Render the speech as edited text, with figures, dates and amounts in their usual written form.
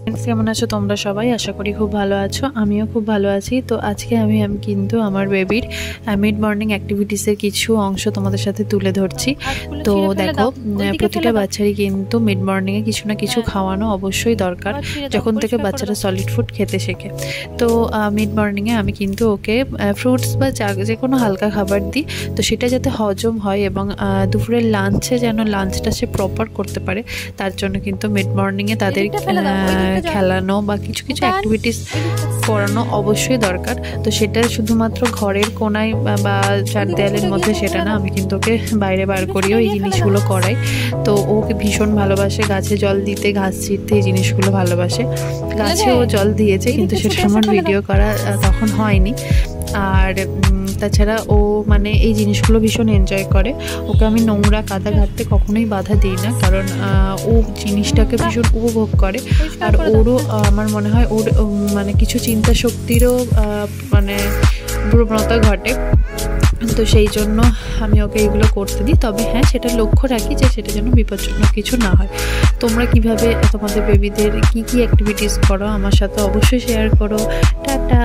কেমন আছো তোমরা সবাই? আশা করি খুব ভালো আছো। আমিও খুব ভালো আছি। তো আজকে আমি কিন্তু আমার বেবির মিড মর্নিং অ্যাক্টিভিটিসের কিছু অংশ তোমাদের সাথে তুলে ধরছি। তো দেখো, প্রতিটা বাচ্চারই কিন্তু মিড মর্নিংয়ে কিছু না কিছু খাওয়ানো অবশ্যই দরকার, যখন থেকে বাচ্চারা সলিড ফুড খেতে শেখে। তো মিড মর্নিংয়ে আমি কিন্তু ওকে ফ্রুটস বা যে কোনো হালকা খাবার দিই, তো সেটা যাতে হজম হয় এবং দুপুরের লাঞ্চে যেন লাঞ্চটা সে প্রপার করতে পারে, তার জন্য কিন্তু মিড মর্নিংয়ে তাদের খেলানো বা কিছু কিছু অ্যাক্টিভিটিস করানো অবশ্যই দরকার। তো সেটা শুধুমাত্র ঘরের কোনায় বা চার দেয়ালের মধ্যে সেটা না, আমি কিন্তু ওকে বাইরে বার করিও এই জিনিসগুলো করাই। তো ওকে ভীষণ ভালোবাসে গাছে জল দিতে, ঘাস ছিঁড়তে, এই জিনিসগুলো ভালোবাসে। গাছেও জল দিয়েছে, কিন্তু সেটা আমার ভিডিও করা তখন হয়নি। আর তাছাড়া ও মানে এই জিনিসগুলো ভীষণ এনজয় করে। ওকে আমি নোংরা কাদা ঘাটতে কখনোই বাধা দিই না, কারণ ও জিনিসটাকে ভীষণ উপভোগ করে। আর ওরও আমার মনে হয় ওর মানে কিছু চিন্তা শক্তিরও মানে প্রবণতা ঘটে। তো সেই জন্য আমি ওকে এইগুলো করতে দিই। তবে হ্যাঁ, সেটা লক্ষ্য রাখি যে সেটা যেন বিপজ্জনক কিছু না হয়। তোমরা কিভাবে তোমাদের বেবিদের কি কি অ্যাক্টিভিটিস করো আমার সাথে অবশ্যই শেয়ার করো। টাটা।